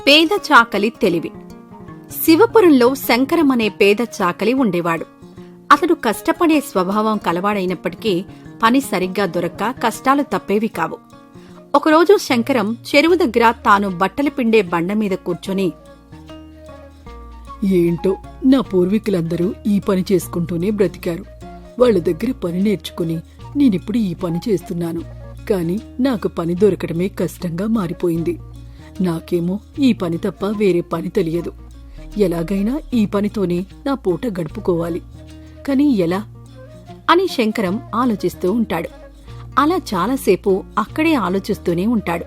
పేద చాకలి తెలివి. శివపురంలో శంకరం అనే పేద చాకలి ఉండేవాడు. అతడు కష్టపడే స్వభావం కలవాడైనప్పటికీ పని సరిగ్గా దొరక్క కష్టాలు తప్పేవి కావు. ఒకరోజు శంకరం చెరువు దగ్గర తాను బట్టలు పిండే బండమీద కూర్చొని, ఏంటో నా పూర్వీకులందరూ ఈ పని చేసుకుంటూనే బ్రతికారు. వాళ్ల దగ్గర పని నేర్చుకుని నేనిప్పుడు ఈ పని చేస్తున్నాను. కాని నాకు పని దొరకడమే కష్టంగా మారిపోయింది. నాకేమో ఈ పని తప్ప వేరే పని తెలియదు. ఎలాగైనా ఈ పనితోనే నా పూట గడుపుకోవాలి. కాని ఎలా అని శంకరం ఆలోచిస్తూ ఉంటాడు. అలా చాలాసేపు అక్కడే ఆలోచిస్తూనే ఉంటాడు.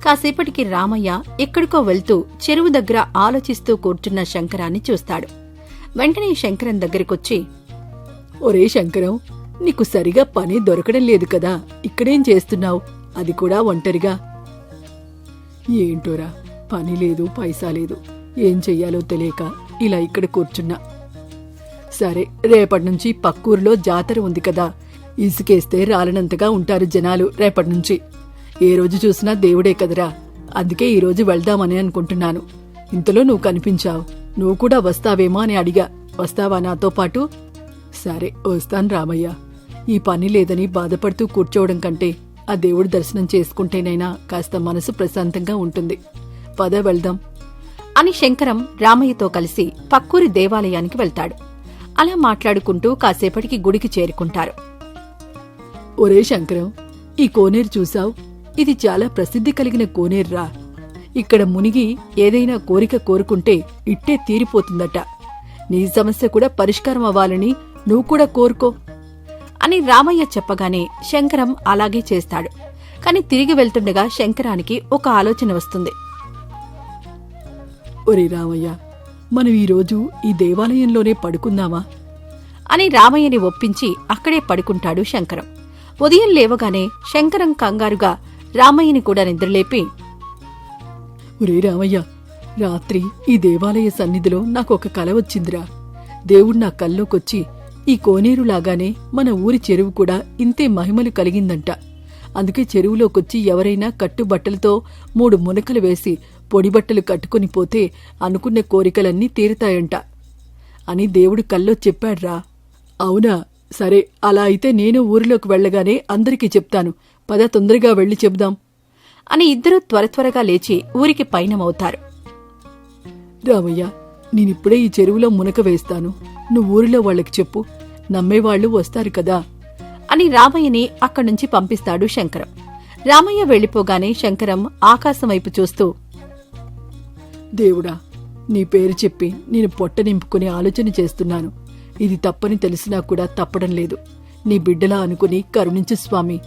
కాసేపటికి రామయ్య ఎక్కడికో వెళ్తూ చెరువు దగ్గర ఆలోచిస్తూ కూర్చున్న శంకరాన్ని చూస్తాడు. వెంటనే శంకరం దగ్గరికొచ్చి, ఒరే శంకరం, నీకు సరిగా పని దొరకడం లేదు కదా, ఇక్కడేం చేస్తున్నావు, అది కూడా ఒంటరిగా? ఏంటోరా, పని లేదు, పైసా లేదు, ఏం చెయ్యాలో తెలియక ఇలా ఇక్కడ కూర్చున్నా. సరే, రేపటినుంచి పక్కూరులో జాతర ఉంది కదా, ఇసుకేస్తే రాలనంతగా ఉంటారు జనాలు రేపటినుంచి. ఏ రోజు చూసినా దేవుడే కదరా, అందుకే ఈరోజు వెళ్దామని అనుకుంటున్నాను. ఇంతలో నువ్వు కనిపించావు. నువ్వు కూడా వస్తావేమో అని అడిగా. వస్తావా నాతో పాటు? సరే, వస్తాను రామయ్య. ఈ పని లేదని బాధపడుతూ కూర్చోవడం కంటే ఆ దేవుడి దర్శనం చేసుకుంటేనైనా కాస్త మనసు ప్రశాంతంగా ఉంటుంది. పద వెళ్దాం అని శంకరం రామయ్యతో కలిసి పక్కూరి దేవాలయానికి వెళ్తాడు. అలా మాట్లాడుకుంటూ కాసేపటికి గుడికి చేరుకుంటారు. ఒరే శంకరం, ఈ కోనేరు చూసావ్? ఇది చాలా ప్రసిద్ధి కలిగిన కోనేరురా. ఇక్కడ మునిగి ఏదైనా కోరిక కోరుకుంటే ఇట్టే తీరిపోతుందట. నీ సమస్య కూడా పరిష్కారం అవ్వాలని నువ్వు కూడా కోరుకో అని రామయ్య చెప్పగానే శంకరం అలాగే చేస్తాడు. కాని తిరిగి వెళ్తుండగా శంకరానికి ఒక ఆలోచన వస్తుంది. ఒరే రామయ్య, మనం ఈరోజు ఈ దేవాలయంలోనే పడుకుందామా అని రామయ్యని ఒప్పించి అక్కడే పడుకుంటాడు శంకరం. ఉదయం లేవగానే శంకరం కంగారుగా రామయ్యని కూడా నిద్రలేపి, ఒరే రామయ్య, రాత్రి ఈ దేవాలయ సన్నిధిలో నాకొక కల వచ్చిందిరా. దేవుడు నా కల్లోకొచ్చి ఈ కోనేరులాగానే మన ఊరి చెరువు కూడా ఇంతే మహిమలు కలిగిందంట. అందుకే చెరువులోకొచ్చి ఎవరైనా కట్టుబట్టలతో 3 మునకలు వేసి పొడిబట్టలు కట్టుకుని పోతే అనుకున్న కోరికలన్నీ తీరుతాయంట అని దేవుడు కల్లో చెప్పాడ్రా. అవునా? సరే, అలా అయితే నేను ఊరిలోకి వెళ్లగానే అందరికీ చెప్తాను. పద, తొందరగా వెళ్లి చెబుదాం అని ఇద్దరూ త్వరగా లేచి ఊరికి పయనమవుతారు. రామయ్య, నేనిప్పుడే ఈ చెరువులో మునక వేస్తాను. నువ్వు ఊరిలో వాళ్ళకి చెప్పు, నమ్మేవాళ్లు వస్తారు కదా అని రామయ్యని అక్కడ్నుంచి పంపిస్తాడు శంకరం. రామయ్య వెళ్లిపోగానే శంకరం ఆకాశం వైపు చూస్తూ, దేవుడా, నీ పేరు చెప్పి నేను పొట్ట నింపుకునే ఆలోచన చేస్తున్నాను. ఇది తప్పని తెలిసినా కూడా తప్పడం లేదు. నీ బిడ్డలా అనుకుని కరుణించు స్వామి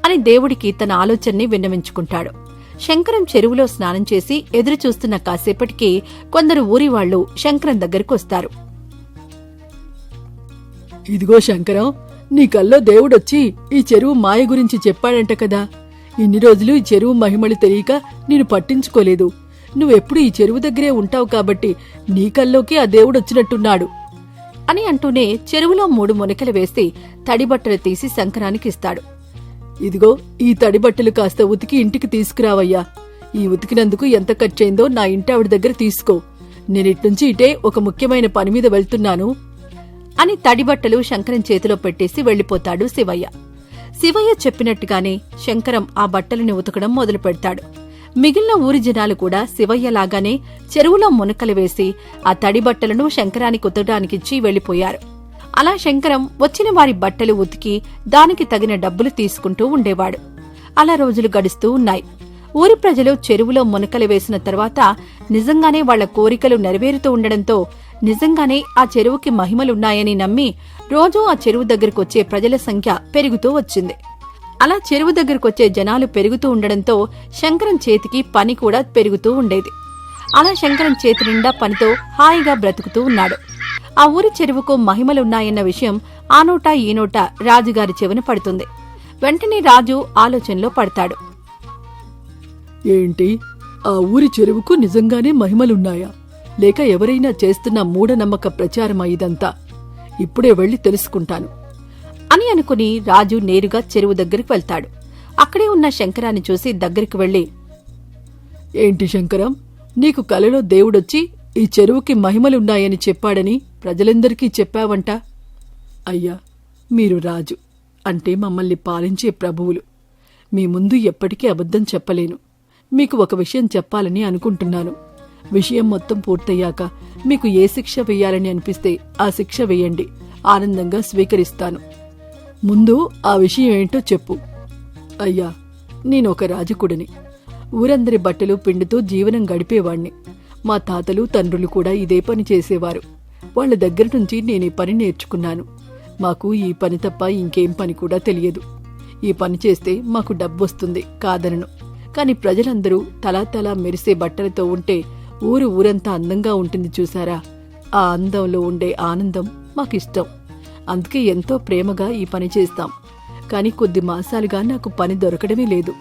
అని దేవుడికి తన ఆలోచనని విన్నవించుకుంటాడు. శంకరం చెరువులో స్నానం చేసి ఎదురు చూస్తున్న కాసేపటికి కొందరు ఊరివాళ్లు శంకరం దగ్గరకొస్తారు. ఇదిగో శంకరం, నీ కల్లో దేవుడొచ్చి ఈ చెరువు మాయ గురించి చెప్పాడంట కదా. ఇన్ని రోజులు ఈ చెరువు మహిమలు తెలియక నేను పట్టించుకోలేదు. నువ్వెప్పుడు ఈ చెరువు దగ్గరే ఉంటావు కాబట్టి నీ కల్లోకి ఆ దేవుడొచ్చినట్టున్నాడు అని అంటూనే చెరువులో 3 మునకలు వేసి తడిబట్టలు తీసి శంకరానికిస్తాడు. ఇదిగో, ఈ తడిబట్టలు కాస్త ఉతికి ఇంటికి తీసుకురావయ్యా. ఈ ఉతికినందుకు ఎంత ఖర్చయిందో నా ఇంటి ఆవిడ దగ్గర తీసుకో. నేనిట్నుంచి ఇటే ఒక ముఖ్యమైన పని మీద వెళ్తున్నాను అని తడిబట్టలు శంకరం చేతిలో పెట్టేసి వెళ్లిపోతాడు శివయ్య. శివయ్య చెప్పినట్టుగానే శంకరం ఆ బట్టలని ఉతకడం మొదలు పెడతాడు. మిగిలిన ఊరి జనాలు కూడా శివయ్యలాగానే చెరువులో మునకలు వేసి ఆ తడిబట్టలను శంకరానికి ఉతకడానికిచ్చి వెళ్లిపోయారు. అలా శంకరం వచ్చిన వారి బట్టలు ఉతికి దానికి తగిన డబ్బులు తీసుకుంటూ ఉండేవాడు. అలా రోజులు గడుస్తూ ఉన్నాయి. ఊరి ప్రజలు చెరువులో మునకలు వేసిన తర్వాత నిజంగానే వాళ్ల కోరికలు నెరవేరుతూ ఉండడంతో నిజంగానే ఆ చెరువుకి మహిమలున్నాయని నమ్మి రోజూ ఆ చెరువు దగ్గరకొచ్చే ప్రజల సంఖ్య పెరుగుతూ వచ్చింది. అలా చెరువు దగ్గరకొచ్చే జనాలు పెరుగుతూ ఉండడంతో శంకరం చేతికి పని కూడా పెరుగుతూ ఉండేది. అలా శంకరం చేతి నిండా పనితో హాయిగా బ్రతుకుతూ ఉన్నాడు. ఆ ఊరి చెరువుకు మహిమలున్నాయన్న విషయం ఆ నోటా ఈ నోటా రాజుగారి చెవిన పడుతుంది. వెంటనే రాజు ఆలోచనలో పడతాడు. ఏంటి, ఆ ఊరి చెరువుకు నిజంగానే మహిమలున్నాయా, లేక ఎవరైనా చేస్తున్న మూఢనమ్మక ప్రచారమా ఇదంతా? ఇప్పుడే వెళ్లి తెలుసుకుంటాను అని అనుకుని రాజు నేరుగా చెరువు దగ్గరికి వెళ్తాడు. అక్కడే ఉన్న శంకరాన్ని చూసి దగ్గరికి వెళ్లి, ఏంటి శంకరం, నీకు కలలో దేవుడొచ్చి ఈ చెరువుకి మహిమలున్నాయని చెప్పాడని ప్రజలందరికీ చెప్పావంట. అయ్యా, మీరు రాజు అంటే మమ్మల్ని పాలించే ప్రభువులు. మీ ముందు ఎప్పటికీ అబద్ధం చెప్పలేను. మీకు ఒక విషయం చెప్పాలని అనుకుంటున్నాను. విషయం మొత్తం పూర్తయ్యాక మీకు ఏ శిక్ష వెయ్యాలని అనిపిస్తే ఆ శిక్ష వెయ్యండి, ఆనందంగా స్వీకరిస్తాను. ముందు ఆ విషయం ఏంటో చెప్పు. అయ్యా, నేనొక రాజకుడిని. ఊరందరి బట్టలు పిండుతూ జీవనం గడిపేవాణ్ణి. మా తాతలు తండ్రులు కూడా ఇదే పని చేసేవారు. వాళ్ల దగ్గర నుంచి నేనీ పని నేర్చుకున్నాను. మాకు ఈ పని తప్ప ఇంకేం పని కూడా తెలియదు. ఈ పని చేస్తే మాకు డబ్బొస్తుంది, కాదనను. కాని ప్రజలందరూ తలా తలా మెరిసే బట్టలతో ఉంటే ఊరంతా అందంగా ఉంటుంది చూసారా? ఆ అందంలో ఉండే ఆనందం మాకిష్టం. అందుకే ఎంతో ప్రేమగా ఈ పని చేస్తాం. కాని కొద్ది మాసాలుగా నాకు పని దొరకడమే లేదు.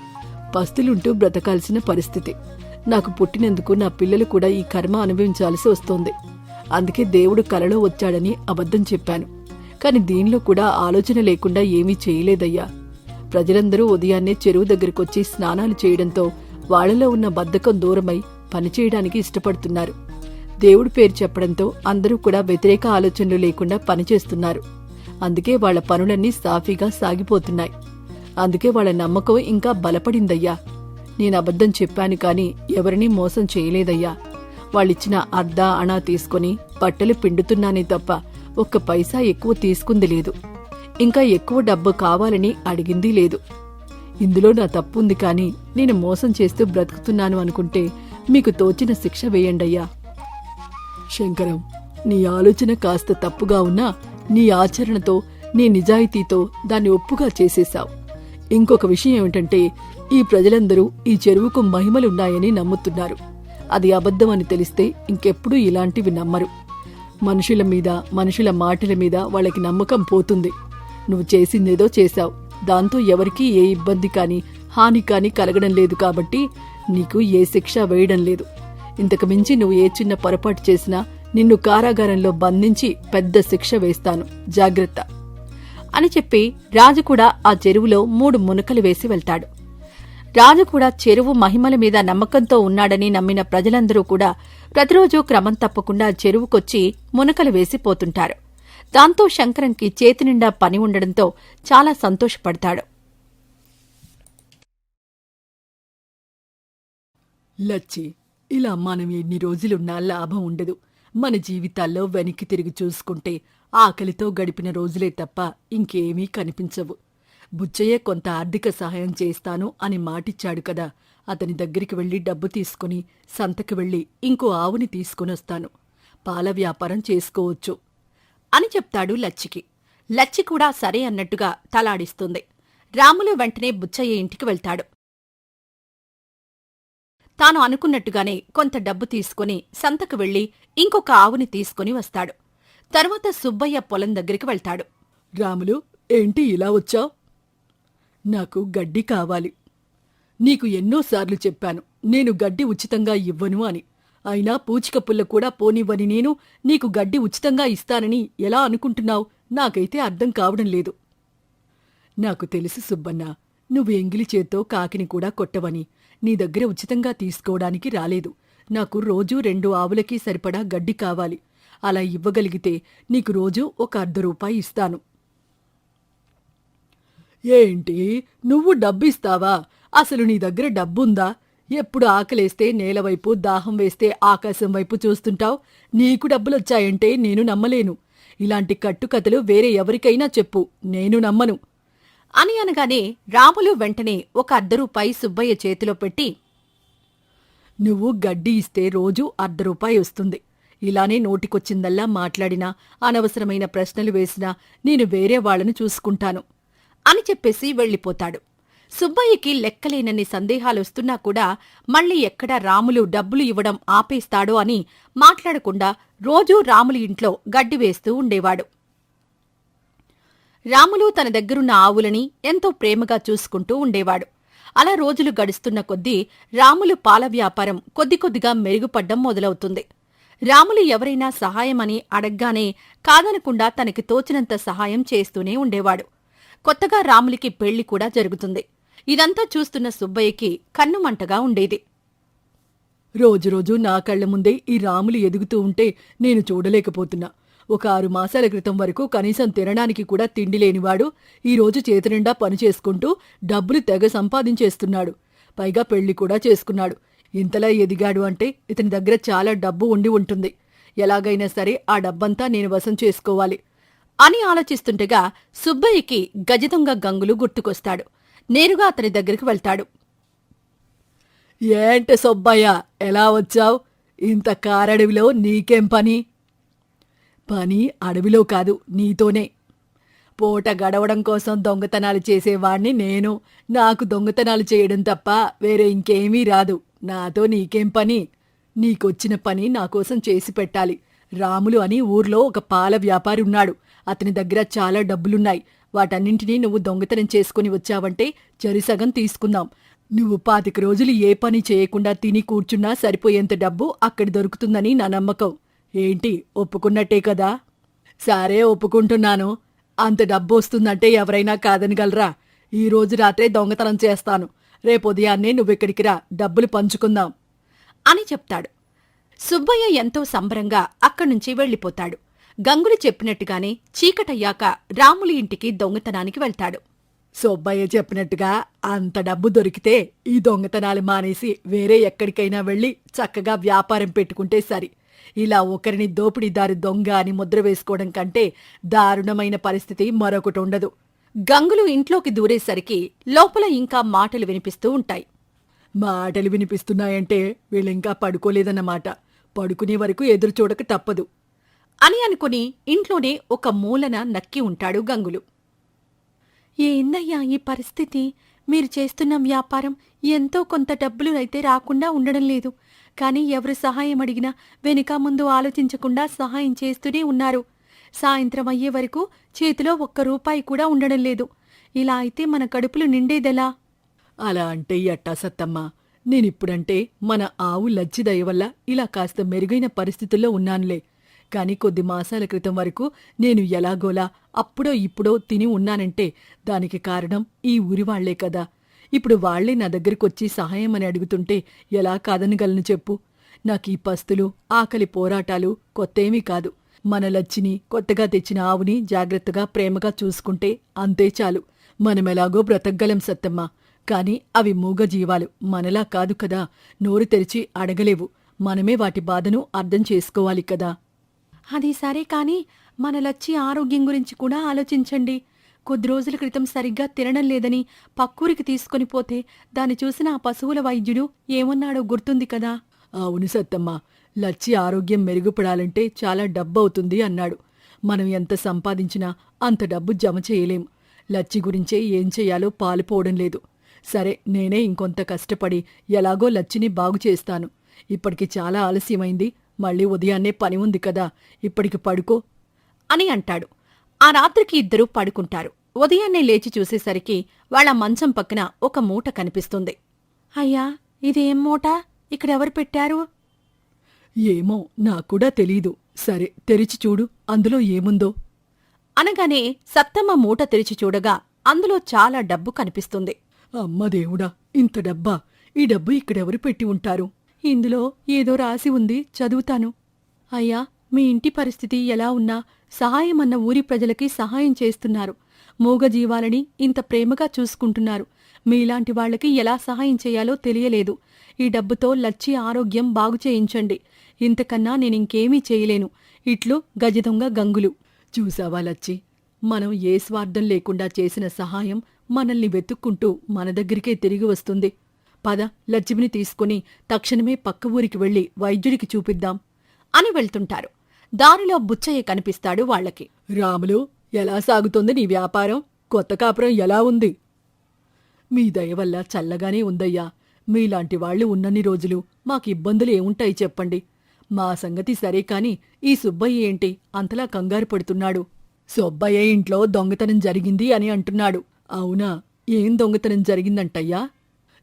పస్తులుంటూ బ్రతకాల్సిన పరిస్థితి. నాకు పుట్టినందుకు నా పిల్లలు కూడా ఈ కర్మ అనుభవించాల్సి వస్తోంది. అందుకే దేవుడు కలలో వచ్చాడని అబద్ధం చెప్పాను. కాని దీనిలో కూడా ఆలోచన లేకుండా ఏమీ చేయలేదయ్యా. ప్రజలందరూ ఉదయాన్నే చెరువు దగ్గరకొచ్చి స్నానాలు చేయడంతో వాళ్లలో ఉన్న బద్ధకం దూరమై పనిచేయడానికి ఇష్టపడుతున్నారు. దేవుడి పేరు చెప్పడంతో అందరూ కూడా వ్యతిరేక ఆలోచనలు లేకుండా పనిచేస్తున్నారు. అందుకే వాళ్ల పనులన్నీ సాఫీగా సాగిపోతున్నాయి. అందుకే వాళ్ల నమ్మకం ఇంకా బలపడిందయ్యా. నేను అబద్ధం చెప్పాను కాని ఎవరినీ మోసం చేయలేదయ్యా. వాళ్ళిచ్చిన అర్ధా అణా తీసుకుని బట్టలు పిండుతున్నానే తప్ప ఒక్క పైసా ఎక్కువ తీసుకుంది లేదు. ఇంకా ఎక్కువ డబ్బు కావాలని అడిగిందీ లేదు. ఇందులో నా తప్పుంది కాని నేను మోసం చేస్తూ బ్రతుకుతున్నాను అనుకుంటే మీకు తోచిన శిక్ష వేయండయ్యా. శంకరం, నీ ఆలోచన కాస్త తప్పుగా ఉన్నా నీ ఆచరణతో, నీ నిజాయితీతో దాన్ని ఒప్పుగా చేసేశావు. ఇంకొక విషయం ఏమిటంటే, ఈ ప్రజలందరూ ఈ చెరువుకు మహిమలున్నాయని నమ్ముతున్నారు. అది అబద్ధమని తెలిస్తే ఇంకెప్పుడూ ఇలాంటివి నమ్మరు. మనుషుల మీద, మనుషుల మాటల మీద వాళ్ళకి నమ్మకం పోతుంది. నువ్వు చేసిందేదో చేశావు. దాంతో ఎవరికీ ఏ ఇబ్బంది కాని హాని కాని కలగడం లేదు కాబట్టి నీకు ఏ శిక్ష వేయడం లేదు. ఇంతకు మించి నువ్వు ఏ చిన్న పొరపాటు చేసినా నిన్ను కారాగారంలో బంధించి పెద్ద శిక్ష వేస్తాను, జాగ్రత్త అని చెప్పి రాజు కూడా ఆ చెరువులో 3 మునకలు వేసి వెళ్తాడు. రాజు కూడా చెరువు మహిమల మీద నమ్మకంతో ఉన్నాడని నమ్మిన ప్రజలందరూ కూడా ప్రతిరోజు క్రమం తప్పకుండా చెరువుకొచ్చి మునకలు వేసిపోతుంటారు. దాంతో శంకరంకి చేతినిండా పని ఉండడంతో చాలా సంతోషపడతాడు. లచ్చి, ఇలా మనం ఎన్ని రోజులున్నా లాభం ఉండదు. మన జీవితాల్లో వెనక్కి తిరిగి చూసుకుంటే ఆకలితో గడిపిన రోజులే తప్ప ఇంకేమీ కనిపించవు. బుచ్చయ్య కొంత ఆర్థిక సహాయం చేస్తాను అని మాటిచ్చాడు కదా, అతని దగ్గరికి వెళ్లి డబ్బు తీసుకుని సంతకి వెళ్లి ఇంకో ఆవుని తీసుకునొస్తాను. పాల వ్యాపారం చేసుకోవచ్చు అని చెప్తాడు లచ్చికి. లచ్చి కూడా సరే అన్నట్టుగా తలాడిస్తుంది. రాములు వెంటనే బుచ్చయ్య ఇంటికి వెళ్తాడు. తాను అనుకున్నట్టుగానే కొంత డబ్బు తీసుకుని సంతకు వెళ్లి ఇంకొక ఆవుని తీసుకుని వస్తాడు. తర్వాత సుబ్బయ్య పొలం దగ్గరికి వెళ్తాడు. రాములు, ఏంటి ఇలా వచ్చావ్? నాకు గడ్డి కావాలి. నీకు ఎన్నోసార్లు చెప్పాను నేను గడ్డి ఉచితంగా ఇవ్వను అని. అయినా పూచిక పుల్ల కూడా పోనివ్వని నేను నీకు గడ్డి ఉచితంగా ఇస్తానని ఎలా అనుకుంటున్నావు? నాకైతే అర్థం కావడం లేదు. నాకు తెలుసు సుబ్బన్న, నువ్వు ఎంగిలి చేత్తో కాకిని కూడా కొట్టవని. నీ దగ్గర ఉచితంగా తీసుకోవడానికి రాలేదు. నాకు రోజూ 2 ఆవులకి సరిపడా గడ్డి కావాలి. అలా ఇవ్వగలిగితే నీకు రోజూ ఒక ₹1 ఇస్తాను. ఏంటి, నువ్వు డబ్బిస్తావా? అసలు నీ దగ్గర డబ్బుందా? ఎప్పుడు ఆకలేస్తే నేలవైపు, దాహం వేస్తే ఆకాశం వైపు చూస్తుంటావు. నీకు డబ్బులొచ్చాయంటే నేను నమ్మలేను. ఇలాంటి కట్టుకథలు వేరే ఎవరికైనా చెప్పు, నేను నమ్మను అని అనగానే రాములు వెంటనే ఒక ₹1 సుబ్బయ్య చేతిలో పెట్టి, నువ్వు గడ్డి ఇస్తే రోజూ ₹1 వస్తుంది. ఇలానే నోటికొచ్చిందల్లా మాట్లాడినా, అనవసరమైన ప్రశ్నలు వేసినా నేను వేరే వాళ్లను చూసుకుంటాను అని చెప్పేసి వెళ్లిపోతాడు. సుబ్బయ్యకి లెక్కలేనన్ని సందేహాలొస్తున్నా కూడా మళ్లీ ఎక్కడ రాములు డబ్బులు ఇవ్వడం ఆపేస్తాడో అని మాట్లాడకుండా రోజూ రాములు ఇంట్లో గడ్డి వేస్తూ ఉండేవాడు. రాములు తన దగ్గరున్న ఆవులని ఎంతో ప్రేమగా చూసుకుంటూ ఉండేవాడు. అలా రోజులు గడుస్తున్న కొద్దీ రాములు పాల వ్యాపారం కొద్ది కొద్దిగా మెరుగుపడ్డం మొదలవుతుంది. రాములు ఎవరైనా సహాయమని అడగ్గానే కాదనకుండా తనకి తోచినంత సహాయం చేస్తూనే ఉండేవాడు. కొత్తగా రాములికి పెళ్లి కూడా జరుగుతుంది. ఇదంతా చూస్తున్న సుబ్బయ్యకి కన్నుమంటగా ఉండేది. రోజురోజు నా కళ్ల ముందే ఈ రాములు ఎదుగుతూ ఉంటే నేను చూడలేకపోతున్నా. ఒక 6 మాసాల క్రితం వరకు కనీసం తినడానికి కూడా తిండి లేనివాడు ఈరోజు చేతినిండా పని చేసుకుంటూ డబ్బులు తెగ సంపాదించేస్తున్నాడు. పైగా పెళ్లి కూడా చేసుకున్నాడు. ఇంతలా ఎదిగాడు అంటే ఇతని దగ్గర చాలా డబ్బు ఉండి ఉంటుంది. ఎలాగైనా సరే ఆ డబ్బంతా నేను వశం చేసుకోవాలి అని ఆలోచిస్తుండగా సుబ్బయ్యకి గజదొంగ గంగులు గుర్తుకొస్తాడు. నేరుగా అతని దగ్గరికి వెళ్తాడు. ఏంటి సుబ్బయ్య, ఎలా వచ్చావు? ఇంత కారడవిలో నీకేం పని? పని అడవిలో కాదు, నీతోనే. పూట గడవడం కోసం దొంగతనాలు చేసేవాణ్ణి నేను. నాకు దొంగతనాలు చేయడం తప్ప వేరే ఇంకేమీ రాదు. నాతో నీకేం పని? నీకొచ్చిన పని నాకోసం చేసి పెట్టాలి. రాములు అని ఊర్లో ఒక పాల వ్యాపారి ఉన్నాడు. అతని దగ్గర చాలా డబ్బులున్నాయి. వాటన్నింటినీ నువ్వు దొంగతనం చేసుకుని వచ్చావంటే చెరిసగం తీసుకుందాం. నువ్వు 25 రోజులు ఏ పని చేయకుండా తిని కూర్చున్నా సరిపోయేంత డబ్బు అక్కడ దొరుకుతుందని నా నమ్మకం. ఏంటి, ఒప్పుకున్నట్టే కదా? సరే, ఒప్పుకుంటున్నాను. అంత డబ్బు వస్తుందంటే ఎవరైనా కాదనగలరా? ఈ రోజు రాత్రే దొంగతనం చేస్తాను. రేపు ఉదయాన్నే నువ్వెక్కడికి రా, డబ్బులు పంచుకుందాం అని చెప్తాడు. సుబ్బయ్య ఎంతో సంబరంగా అక్కడ్నుంచి వెళ్ళిపోతాడు. గంగులు చెప్పినట్టుగానే చీకటయ్యాక రాములు ఇంటికి దొంగతనానికి వెళ్తాడు. సుబ్బయ్య చెప్పినట్టుగా అంత డబ్బు దొరికితే ఈ దొంగతనాలు మానేసి వేరే ఎక్కడికైనా వెళ్ళి చక్కగా వ్యాపారం పెట్టుకుంటే సరి. ఇలా ఒకరిని దోపిడీదారు దొంగ అని ముద్ర వేసుకోవడం కంటే దారుణమైన పరిస్థితి మరొకటి ఉండదు. గంగులు ఇంట్లోకి దూరేసరికి లోపల ఇంకా మాటలు వినిపిస్తూ ఉంటాయి. మాటలు వినిపిస్తున్నాయంటే వీళ్ళింకా పడుకోలేదన్నమాట. పడుకునే వరకు ఎదురు చూడక తప్పదు అని అనుకుని ఇంట్లోనే ఒక మూలన నక్కి ఉంటాడు గంగులు. ఏందయ్యా ఈ పరిస్థితి? మీరు చేస్తున్న వ్యాపారం ఎంతో కొంత డబ్బులు అయితే రాకుండా ఉండడం లేదు. కాని ఎవరు సహాయం అడిగినా వెనుక ముందు ఆలోచించకుండా సహాయం చేస్తూనే ఉన్నారు. సాయంత్రం అయ్యే వరకు చేతిలో ₹1 కూడా ఉండడం లేదు. ఇలా అయితే మన కడుపులు నిండేదెలా? అలా అంటే ఎట్టా సత్తమ్మా? నేనిప్పుడంటే మన ఆవు లచ్చి దయ వల్ల ఇలా కాస్త మెరుగైన పరిస్థితుల్లో ఉన్నానులే. కాని కొద్ది మాసాల క్రితం వరకు నేను ఎలాగోలా అప్పుడో ఇప్పుడో తిని ఉన్నానంటే దానికి కారణం ఈ ఊరివాళ్లే కదా. ఇప్పుడు వాళ్లే నా దగ్గరకొచ్చి సహాయం అని అడుగుతుంటే ఎలా కాదనగలను చెప్పు? నాకీ పస్తులు, ఆకలి పోరాటాలు కొత్తేమీ కాదు. మన లచ్చిని, కొత్తగా తెచ్చిన ఆవుని జాగ్రత్తగా ప్రేమగా చూసుకుంటే అంతే చాలు. మనమెలాగో బ్రతకగలం సత్తమ్మా. కాని అవి మూగజీవాలు, మనలా కాదు కదా. నోరు తెరిచి అడగలేవు. మనమే వాటి బాధను అర్థం చేసుకోవాలి కదా. అది సరే కాని మన లచ్చి ఆరోగ్యం గురించి కూడా ఆలోచించండి. కొద్ది రోజుల క్రితం సరిగ్గా తినడం లేదని పక్కూరికి తీసుకొని పోతే దాన్ని చూసిన ఆ పశువుల వైద్యుడు ఏమన్నాడో గుర్తుంది కదా. అవును సత్తమ్మా, లచ్చి ఆరోగ్యం మెరుగుపడాలంటే చాలా డబ్బవుతుంది అన్నాడు. మనం ఎంత సంపాదించినా అంత డబ్బు జమ చేయలేం. లచ్చి గురించే ఏం చెయ్యాలో పాలుపోవడం లేదు. సరే, నేనే ఇంకొంత కష్టపడి ఎలాగో లచ్చిని బాగు చేస్తాను. ఇప్పటికి చాలా ఆలస్యమైంది. మళ్ళీ ఉదయాన్నే పని ఉంది కదా, ఇప్పటికి పడుకో అని అంటాడు. ఆ రాత్రికి ఇద్దరూ పడుకుంటారు. ఉదయాన్నే లేచి చూసేసరికి వాళ్ల మంచం పక్కన ఒక మూట కనిపిస్తుంది. అయ్యా, ఇదేం మూట? ఇక్కడెవరు పెట్టారు? ఏమో, నాకూడా తెలీదు. సరే, తెరిచి చూడు, అందులో ఏముందో అనగానే సత్తమ్మ మూట తెరిచి చూడగా అందులో చాలా డబ్బు కనిపిస్తుంది. అమ్మ దేవుడా, ఇంత డబ్బా! ఈ డబ్బు ఇక్కడెవరు పెట్టి ఉంటారు? ఇందులో ఏదో రాసి ఉంది, చదువుతాను. అయ్యా, మీ ఇంటి పరిస్థితి ఎలా ఉన్నా సహాయమన్న ఊరి ప్రజలకి సహాయం చేస్తున్నారు. మూగజీవాలని ఇంత ప్రేమగా చూసుకుంటున్నారు. మీలాంటి వాళ్లకి ఎలా సహాయం చేయాలో తెలియలేదు. ఈ డబ్బుతో లచ్చి ఆరోగ్యం బాగు చేయించండి. ఇంతకన్నా నేనింకేమీ చేయలేను. ఇట్లు గజదొంగ గంగులు. చూసావా లచ్చి, మనం ఏ స్వార్థం లేకుండా చేసిన సహాయం మనల్ని వెతుక్కుంటూ మన దగ్గరికే తిరిగి వస్తుంది. పద, లచ్చిమిని తీసుకుని తక్షణమే పక్క ఊరికి వెళ్లి వైద్యుడికి చూపిద్దాం అని వెళ్తుంటారు. దారిలో బుచ్చయ్య కనిపిస్తాడు వాళ్లకి. రాములు, ఎలా సాగుతోంది నీ వ్యాపారం? కొత్త కాపురం ఎలా ఉంది? మీ దయవల్ల చల్లగానే ఉందయ్యా. మీలాంటి వాళ్లు ఉన్నన్ని రోజులు మాకిబ్బందులు ఏముంటాయి చెప్పండి. మా సంగతి సరే కాని ఈ సుబ్బయ్య ఏంటి అంతలా కంగారు పడుతున్నాడు? సుబ్బయ్య ఇంట్లో దొంగతనం జరిగింది అని అంటున్నాడు. అవునా? ఏం దొంగతనం జరిగిందంటయ్యా?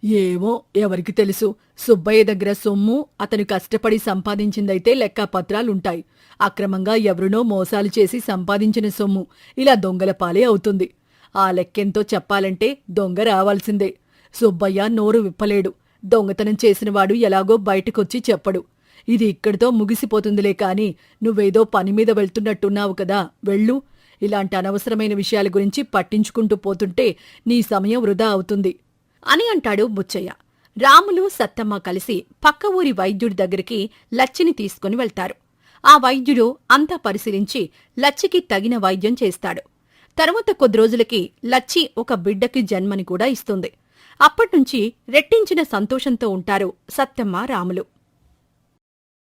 ఏమో, ఎవరికి తెలుసు. సుబ్బయ్య దగ్గర సొమ్ము అతను కష్టపడి సంపాదించిందైతే లెక్కాపత్రాలుంటాయి. అక్రమంగా ఎవరినో మోసాలు చేసి సంపాదించిన సొమ్ము ఇలా దొంగల పాలే అవుతుంది. ఆ లెక్కెంతో చెప్పాలంటే దొంగ రావాల్సిందే. సుబ్బయ్య నోరు విప్పలేడు. దొంగతనం చేసినవాడు ఎలాగో బయటకొచ్చి చెప్పడు. ఇది ఇక్కడితో ముగిసిపోతుందిలే కాని నువ్వేదో పనిమీద వెళ్తున్నట్టున్నావు కదా, వెళ్ళు. ఇలాంటి అనవసరమైన విషయాల గురించి పట్టించుకుంటూ పోతుంటే నీ సమయం వృధా అవుతుంది అని అంటాడు బుచ్చయ్య. రాములు, సత్తమ్మ కలిసి పక్క ఊరి వైద్యుడి దగ్గరికి లచ్చిని తీసుకుని వెళ్తారు. ఆ వైద్యుడు అంతా పరిశీలించి లచ్చికి తగిన వైద్యం చేస్తాడు. తరువాత కొద్ది రోజులకి లచ్చి ఒక బిడ్డకి జన్మని కూడా ఇస్తుంది. అప్పట్నుంచి రెట్టించిన సంతోషంతో ఉంటారు సత్తమ్మ, రాములు.